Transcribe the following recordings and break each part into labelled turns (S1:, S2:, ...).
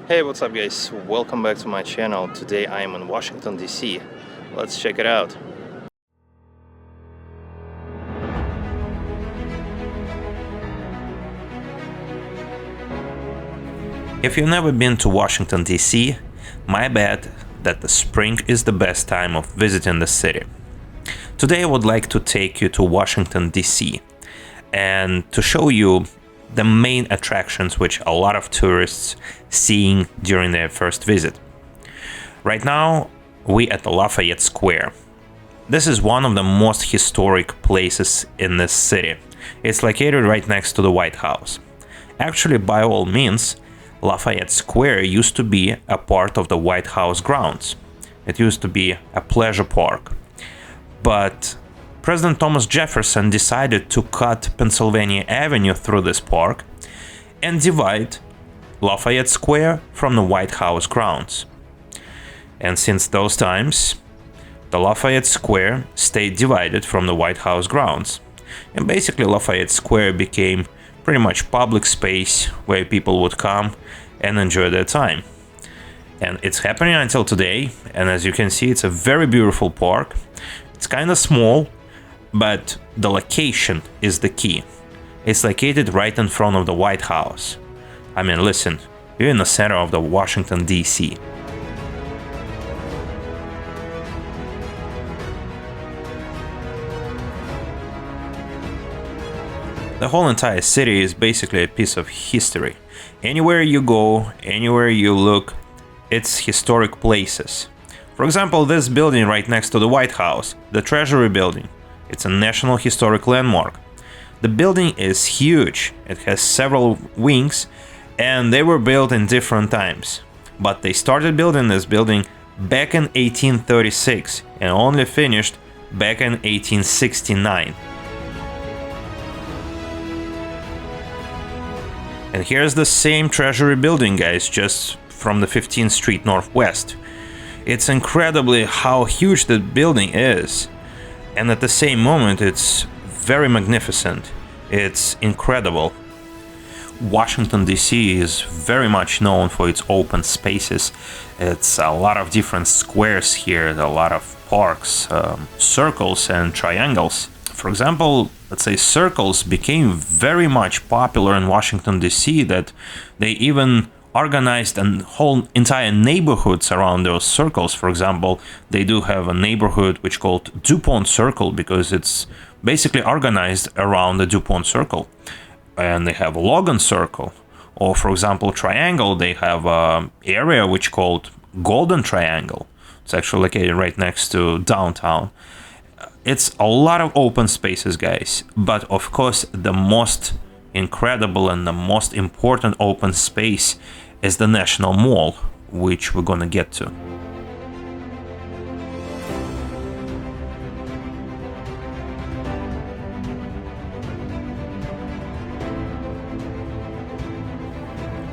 S1: Hey, what's up guys? Welcome back to my channel. Today I am in Washington D.C. Let's check it out. If you've never been to Washington D.C., my bet that the spring is the best time of visiting the city. Today I would like to take you to Washington D.C. and to show you the main attractions which a lot of tourists seeing during their first visit. Right now we at the Lafayette Square. This is one of the most historic places in this city. It's located right next to the White House. Actually, by all means, Lafayette Square used to be a part of the White House grounds. It used to be a pleasure park. But President Thomas Jefferson decided to cut Pennsylvania Avenue through this park and divide Lafayette Square from the White House grounds. And since those times, the Lafayette Square stayed divided from the White House grounds. And basically Lafayette Square became pretty much public space where people would come and enjoy their time. And it's happening until today, and as you can see, it's a very beautiful park. It's kind of small, but the location is the key. It's located right in front of the White House. I mean, listen, you're in the center of the Washington D.C. The whole entire city is basically a piece of history. Anywhere you go, anywhere you look, it's historic places. For example, this building right next to the White House, the Treasury building. It's a National Historic Landmark. The building is huge. It has several wings, and they were built in different times. But they started building this building back in 1836 and only finished back in 1869. And here's the same Treasury building, guys, just from the 15th Street Northwest. It's incredibly how huge the building is. And at the same moment, it's very magnificent. It's incredible. Washington D.C. is very much known for its open spaces. It's a lot of different squares here, a lot of parks, circles and triangles. For example, let's say circles became very much popular in Washington D.C. that they even organized a whole entire neighborhoods around those circles. For example, they do have a neighborhood which called DuPont Circle because it's basically organized around the DuPont Circle. And they have a Logan Circle. Or for example, Triangle, they have an area which called Golden Triangle. It's actually located right next to downtown. It's a lot of open spaces, guys. But of course, the most incredible and the most important open space is the National Mall, which we're gonna get to.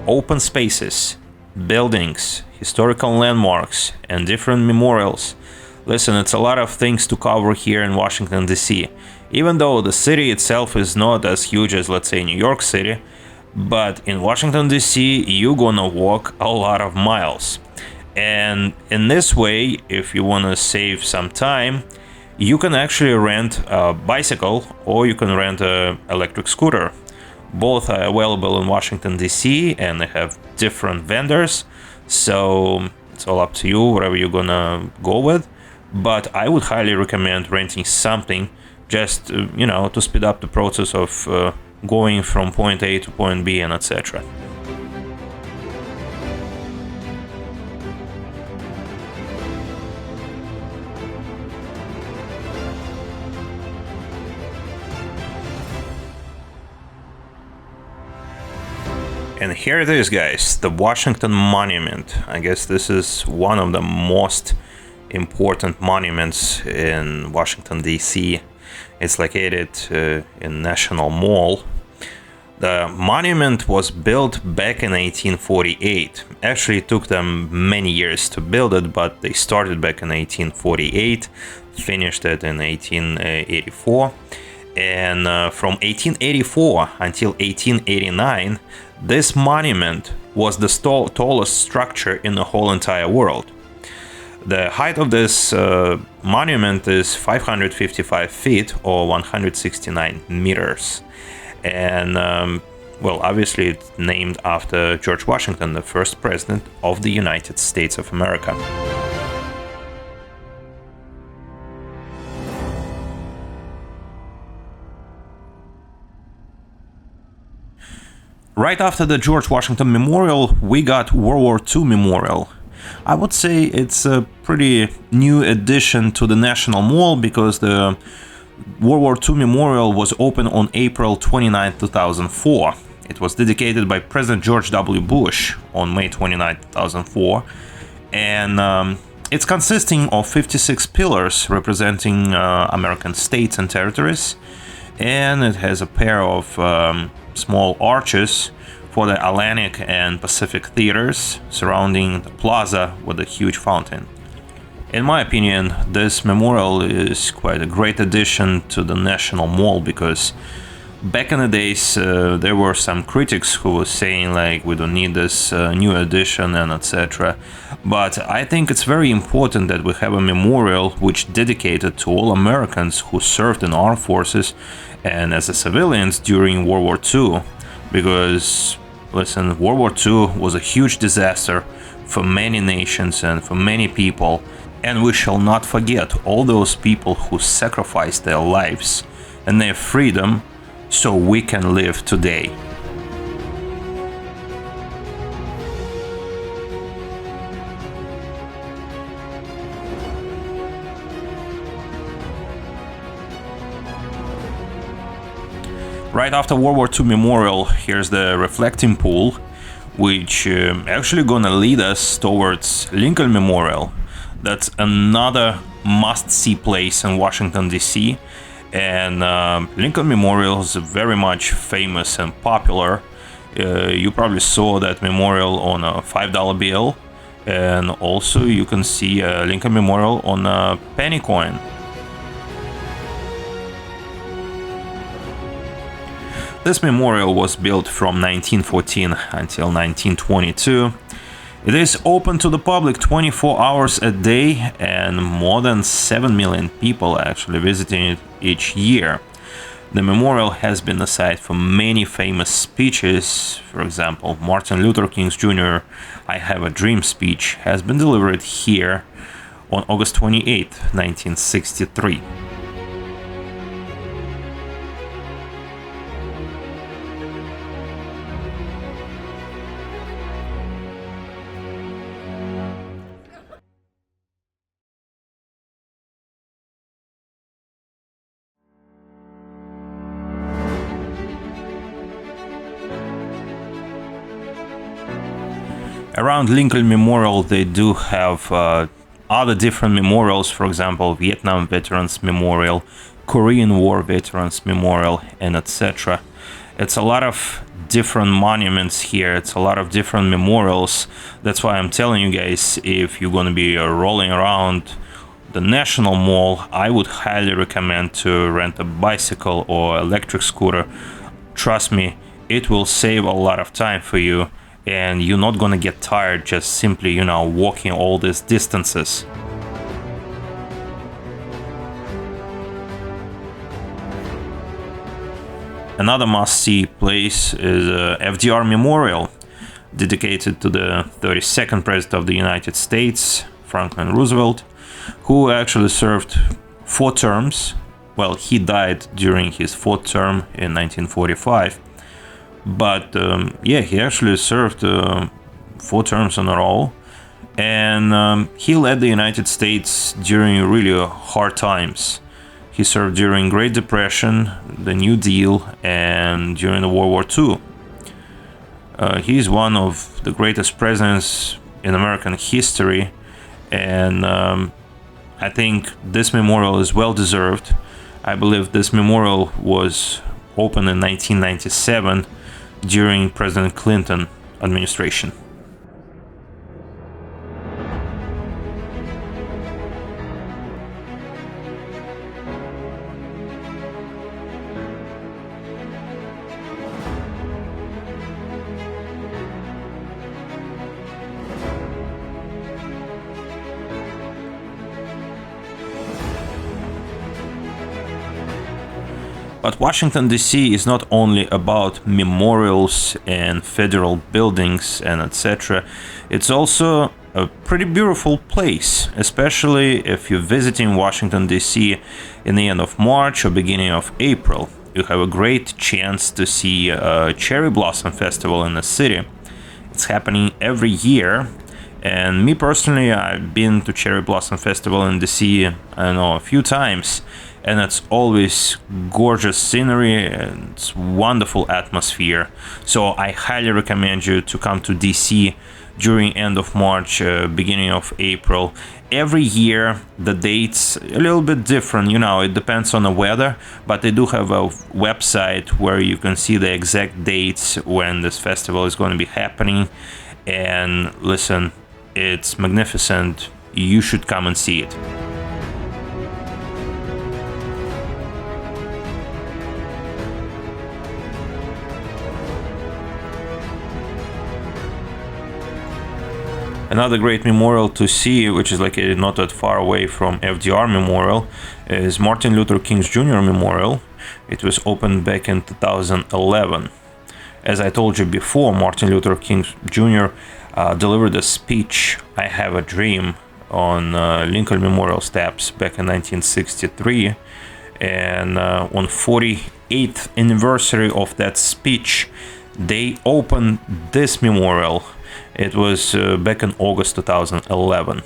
S1: Open spaces, buildings, historical landmarks, and different memorials. Listen, it's a lot of things to cover here in Washington, D.C. Even though the city itself is not as huge as, let's say, New York City, but in Washington, D.C., you're gonna walk a lot of miles. And in this way, if you wanna save some time, you can actually rent a bicycle or you can rent an electric scooter. Both are available in Washington, D.C., and they have different vendors. So it's all up to you, whatever you're gonna go with. But I would highly recommend renting something just, to speed up the process of going from point A to point B and etc. And here it is, guys, the Washington Monument. I guess this is one of the most important monuments in Washington, D.C. It's located in National Mall. The monument was built back in 1848. Actually, it took them many years to build it, but they started back in 1848, finished it in 1884. And from 1884 until 1889, this monument was the tallest structure in the whole entire world. The height of this monument is 555 feet or 169 meters. And, well, obviously it's named after George Washington, the first president of the United States of America. Right after the George Washington Memorial, we got World War II Memorial. I would say it's a pretty new addition to the National Mall because the World War II Memorial was opened on April 29, 2004. It was dedicated by President George W. Bush on May 29, 2004. And it's consisting of 56 pillars representing American states and territories. And it has a pair of small arches for the Atlantic and Pacific theaters surrounding the plaza with a huge fountain. In my opinion, this memorial is quite a great addition to the National Mall because back in the days there were some critics who were saying like we don't need this new addition and etc. But I think it's very important that we have a memorial which dedicated to all Americans who served in armed forces and as a civilians during World War II, because listen, World War II was a huge disaster for many nations and for many people, and we shall not forget all those people who sacrificed their lives and their freedom so we can live today. Right after World War II Memorial, here's the reflecting pool, which actually gonna lead us towards Lincoln Memorial. That's another must-see place in Washington D.C. And Lincoln Memorial is very much famous and popular. You probably saw that memorial on a $5 bill, and also you can see a Lincoln Memorial on a penny coin. This memorial was built from 1914 until 1922. It is open to the public 24 hours a day, and more than 7 million people actually visiting it each year. The memorial has been the site for many famous speeches. For example, Martin Luther King Jr. "I Have a Dream" speech has been delivered here on August 28, 1963. Around Lincoln Memorial, they do have other different memorials, for example, Vietnam Veterans Memorial, Korean War Veterans Memorial, and etc. It's a lot of different monuments here. It's a lot of different memorials. That's why I'm telling you guys, if you're going to be rolling around the National Mall, I would highly recommend to rent a bicycle or electric scooter. Trust me, it will save a lot of time for you. And you're not gonna get tired just simply, walking all these distances. Another must-see place is FDR Memorial, dedicated to the 32nd President of the United States, Franklin Roosevelt, who actually served 4 terms. Well, he died during his 4th term in 1945. But he actually served 4 terms in a row, and he led the United States during really hard times. He served during Great Depression, the New Deal, and during the World War II. He's one of the greatest presidents in American history, and I think this memorial is well deserved. I believe this memorial was opened in 1997 during President Clinton administration. But Washington D.C. is not only about memorials and federal buildings and etc. It's also a pretty beautiful place, especially if you're visiting Washington D.C. in the end of March or beginning of April. You have a great chance to see a cherry blossom festival in the city. It's happening every year. And me personally, I've been to Cherry Blossom Festival in DC, I don't know, a few times, and it's always gorgeous scenery and it's wonderful atmosphere. So I highly recommend you to come to DC during end of March, beginning of April. Every year the dates a little bit different, it depends on the weather, but they do have a website where you can see the exact dates when this festival is going to be happening. And listen, it's magnificent. You should come and see it. Another great memorial to see, which is located not that far away from FDR Memorial, is Martin Luther King Jr. Memorial. It was opened back in 2011. As I told you before, Martin Luther King Jr. Delivered a speech, "I Have a Dream," on Lincoln Memorial steps back in 1963. And on 48th anniversary of that speech, they opened this memorial. It was back in August 2011.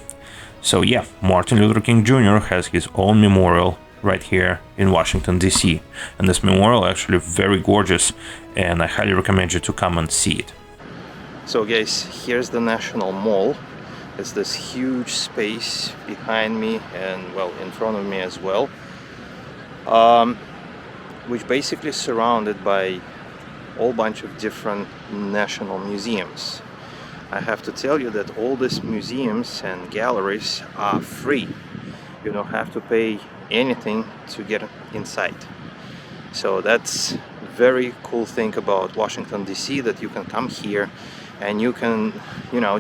S1: So yeah, Martin Luther King Jr. has his own memorial right here in Washington, D.C. And this memorial actually very gorgeous, and I highly recommend you to come and see it. So guys, here's the National Mall. It's this huge space behind me and, well, in front of me as well, which basically surrounded by a whole bunch of different national museums. I have to tell you that all these museums and galleries are free. You don't have to pay anything to get inside. So that's very cool thing about Washington DC, that you can come here and you can,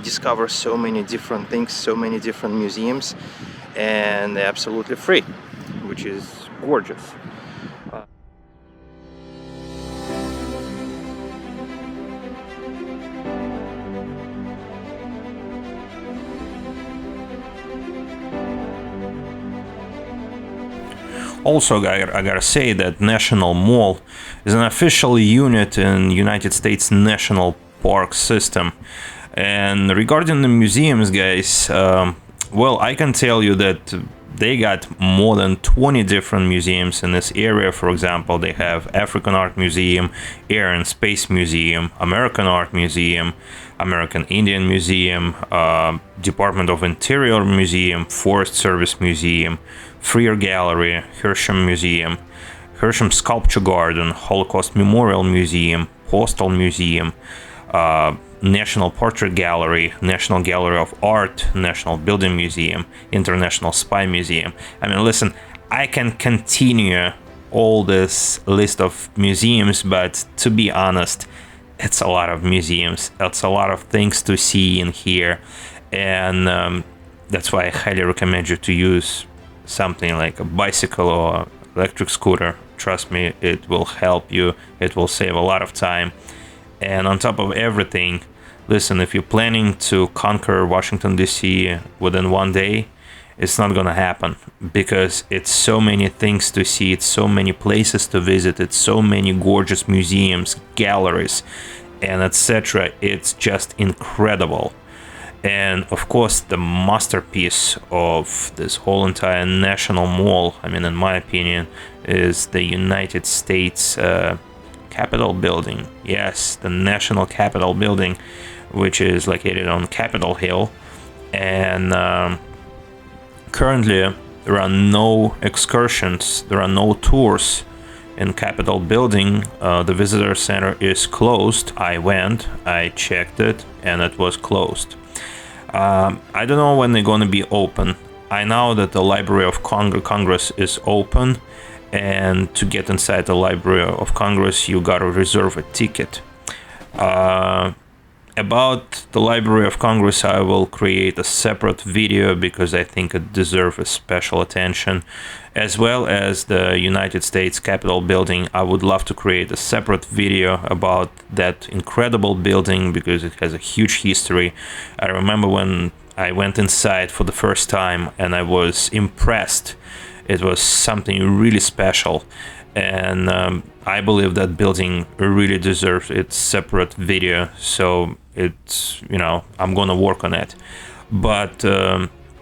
S1: discover so many different things, so many different museums, and they're absolutely free, which is gorgeous. Also, I gotta say that National Mall is an official unit in United States National Park system. And regarding the museums, guys, well, I can tell you that they got more than 20 different museums in this area. For example, they have African Art Museum, Air and Space Museum, American Art Museum, American Indian Museum, Department of Interior Museum, Forest Service Museum, Freer Gallery, Hersham Museum, Hersham Sculpture Garden, Holocaust Memorial Museum, Postal Museum, National Portrait Gallery, National Gallery of Art, National Building Museum, International Spy Museum. I mean, listen, I can continue all this list of museums, but to be honest, it's a lot of museums. It's a lot of things to see in here, and that's why I highly recommend you to use something like a bicycle or electric scooter. Trust me, it will help you. It will save a lot of time. And on top of everything, listen, if you're planning to conquer Washington, D.C. within one day, it's not gonna happen, because it's so many things to see, it's so many places to visit, it's so many gorgeous museums, galleries, and etc. It's just incredible. And of course, the masterpiece of this whole entire National Mall, I mean, in my opinion, is the United States Capitol Building. Yes, the National Capitol Building, which is located on Capitol Hill. And currently, there are no excursions, there are no tours in Capitol Building. The visitor center is closed. I went, I checked it, and it was closed. I don't know when they're going to be open. I know that the Library of Congress is open, and to get inside the Library of Congress, you gotta reserve a ticket. About the Library of Congress, I will create a separate video because I think it deserves a special attention, as well as the United States Capitol building. I would love to create a separate video about that incredible building because it has a huge history. I remember when I went inside for the first time and I was impressed. It was something really special, and I believe that building really deserves its separate video. So it's, I'm gonna work on it. But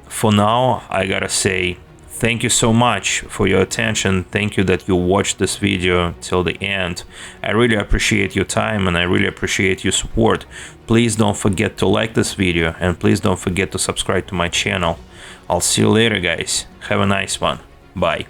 S1: for now, I gotta say thank you so much for your attention. Thank you that you watched this video till the end. I really appreciate your time and I really appreciate your support. Please don't forget to like this video and please don't forget to subscribe to my channel. I'll see you later, guys. Have a nice one. Bye.